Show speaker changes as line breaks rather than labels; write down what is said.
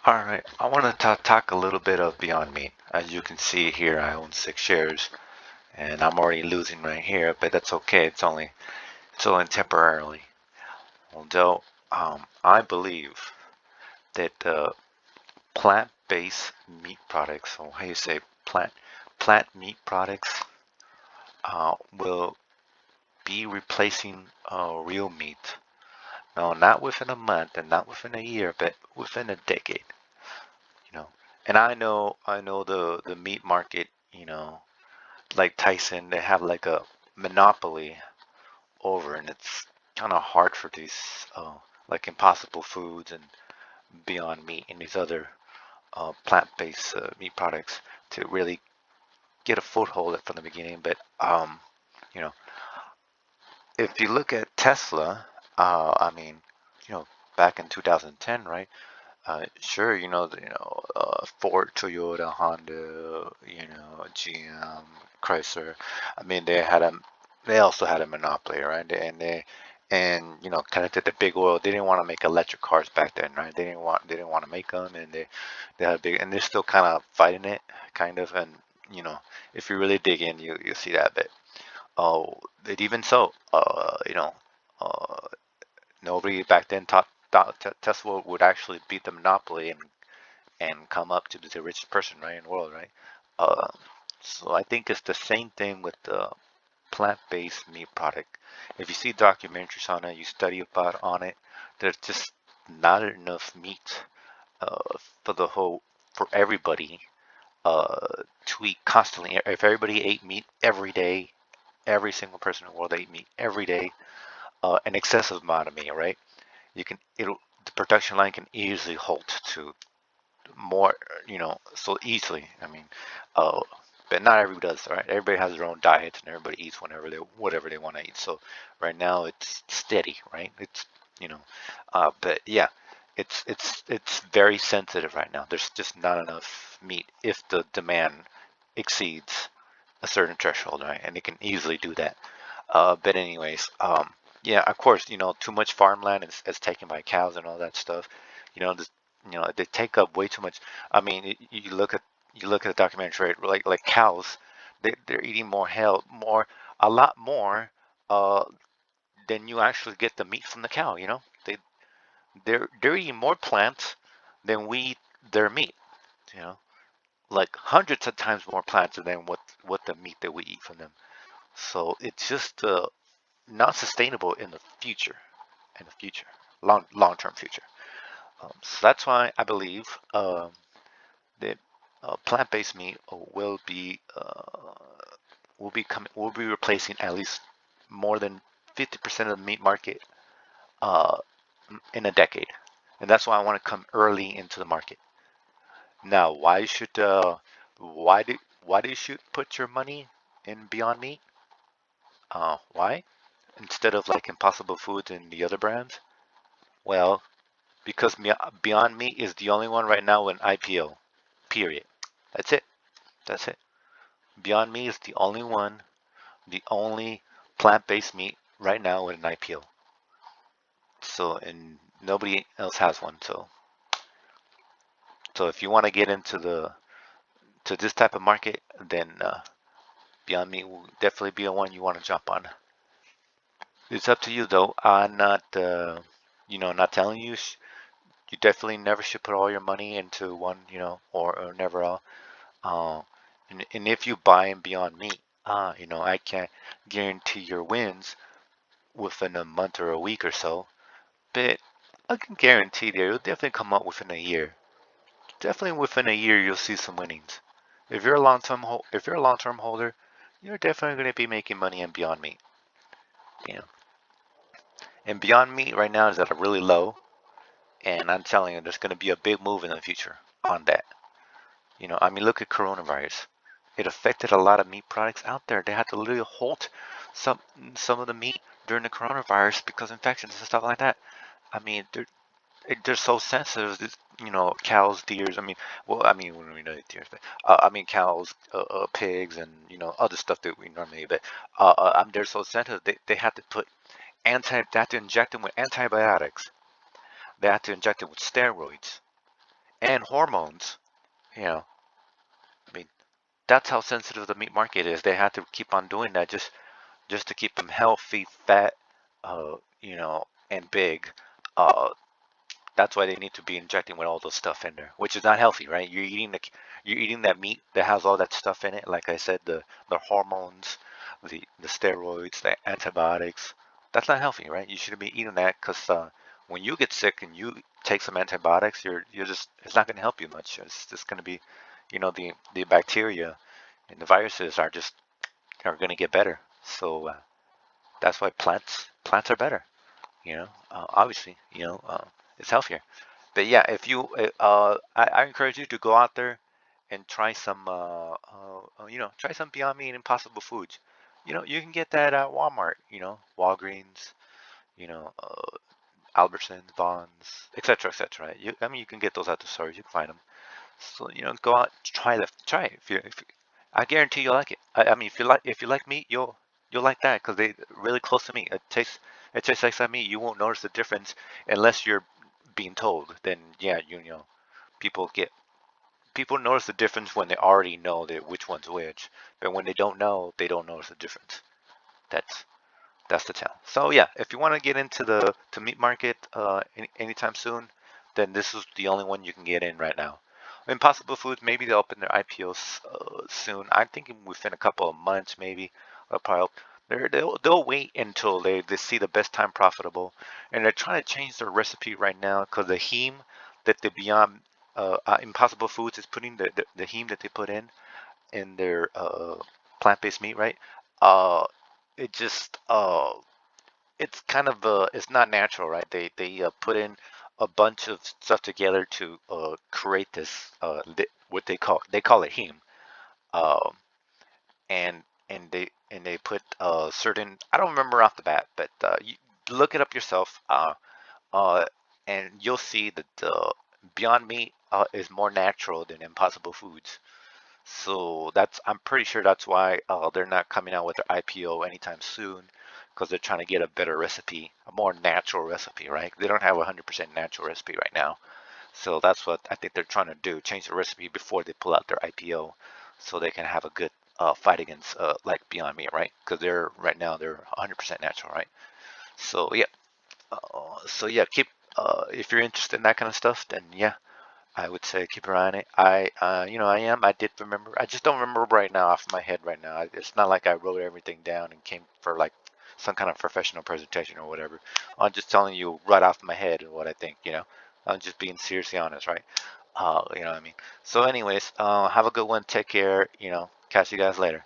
All right, I want to talk a little bit of Beyond Meat. As you can see here, I own 6 shares, and I'm already losing right here, but that's okay. It's only temporarily. Although I believe that plant-based meat products, or how you say plant meat products, will be replacing real meat. No, not within a month and not within a year, but within a decade. You know, and I know the meat market. Like Tyson, they have like a monopoly over, and it's kind of hard for these like Impossible Foods and Beyond Meat and these other plant-based meat products to really get a foothold from the beginning. But you know, if you look at Tesla, I mean, you know, back in 2010, right? Sure, Ford, Toyota, Honda, GM, Chrysler. I mean, they also had a monopoly, right? And connected to big oil. They didn't want to make electric cars back then, right? They didn't want to make them, and they had a big, and they're still kind of fighting it, kind of. And you know, if you really dig in, you see that. But oh, but even so, uh, nobody back then thought Tesla would actually beat the monopoly and come up to be the richest person, right, in the world, right? Uh, so I think it's the same thing with the plant-based meat product. If you see documentaries on it, you study about on it, there's just not enough meat uh, for the whole for everybody to eat constantly. If everybody ate meat every day, every single person in the world ate meat every day, an excessive amount of meat, right? It'll the production line can easily halt to more, so easily. I mean, uh, but not everybody does, right? Everybody has their own diets and everybody eats whatever they want to eat. So right now it's steady, right? But yeah, it's very sensitive right now. There's just not enough meat if the demand exceeds a certain threshold, right? And it can easily do that. But anyways, yeah, of course, too much farmland is taken by cows and all that stuff. This, they take up way too much. I mean, you look at the documentary, right? Like cows, they're eating a lot more uh, than you actually get the meat from the cow. They're eating more plants than we eat their meat. You know, like hundreds of times more plants than what the meat that we eat from them. So it's just not sustainable in the future, long-term future. So that's why I believe that plant-based meat will be replacing at least more than 50% of the meat market uh, in a decade, and that's why I want to come early into the market. Now, why do you should put your money in Beyond Meat? Why instead of like Impossible Foods and the other brands? Well, because Beyond Meat is the only one right now with an IPO. Period. That's it. That's it. Beyond Meat is the only plant-based meat right now with an IPO. So, and nobody else has one. So if you want to get into the to this type of market, then Beyond Meat will definitely be the one you want to jump on. It's up to you though. I'm not telling you. You definitely never should put all your money into one, or never all. Uh, and if you buy in Beyond Meat, I can't guarantee your wins within a month or a week or so, but I can guarantee that you'll definitely come up within a year. Definitely within a year, you'll see some winnings. If you're a long-term holder, you're definitely going to be making money in Beyond Meat. You know, and Beyond Meat right now is at a really low, and I'm telling you, there's going to be a big move in the future on that. I mean, look at coronavirus. It affected a lot of meat products out there. They had to literally halt some some of the meat during the coronavirus because infections and stuff like that. I mean, they're so sensitive. Cows, deers. I mean, well, I mean, we know deers, but I mean cows, pigs, and other stuff that we normally eat. But they're so sensitive. They had to they had to inject them with antibiotics. They had to inject them with steroids, and hormones. You know, I mean, that's how sensitive the meat market is. They have to keep on doing that just to keep them healthy, fat, and big. Uh, that's why they need to be injecting with all those stuff in there, which is not healthy, right? You're eating that meat that has all that stuff in it. Like I said, the hormones, the steroids, the antibiotics. That's not healthy, right? You shouldn't be eating that because when you get sick and you take some antibiotics, you're just it's not going to help you much. It's just going to be, the bacteria and the viruses are going to get better. So that's why plants are better. Obviously, it's healthier. But yeah, if you, I encourage you to go out there and try some, try some Beyond Meat and Impossible Foods. You can get that at Walmart, Walgreens, you know, uh, Albertsons, Vons, etc., etc. Right? I mean, you can get those at the stores. You can find them. So go out, try it. I guarantee you'll like it. I mean, if you like meat, you'll like that because they really close to meat. It tastes like some meat. You won't notice the difference unless you're being told. Then yeah, people get people notice the difference when they already know that which one's which. But when they don't know, they don't notice the difference. That's that's the tell. So yeah, if you want to get into the to meat market anytime soon, then this is the only one you can get in right now. Impossible Foods, maybe they'll open their IPOs soon. I'm thinking within a couple of months, maybe. They'll probably they'll wait until they see the best time profitable, and they're trying to change their recipe right now because the heme that the Beyond Impossible Foods is putting the heme that they put in their plant-based meat, right? Uh, it just it's kind of it's not natural, right? They put in a bunch of stuff together to create this what they call it heme, um, and and they put certain I don't remember off the bat, but you look it up yourself, uh, and you'll see that Beyond Meat is more natural than Impossible Foods. So I'm pretty sure that's why they're not coming out with their IPO anytime soon, because they're trying to get a better recipe, a more natural recipe, right? They don't have a 100% natural recipe right now. So that's what I think they're trying to do, change the recipe before they pull out their IPO, so they can have a good fight against like Beyond Meat, right? Because they're 100% natural, right? So yeah, keep if you're interested in that kind of stuff, then yeah, I would say keep your eye on it. I did remember. I just don't remember right now off my head right now. It's not like I wrote everything down and came for like some kind of professional presentation or whatever. I'm just telling you right off my head and what I think. I'm just being seriously honest, right? You know what I mean? So anyways, have a good one. Take care. Catch you guys later.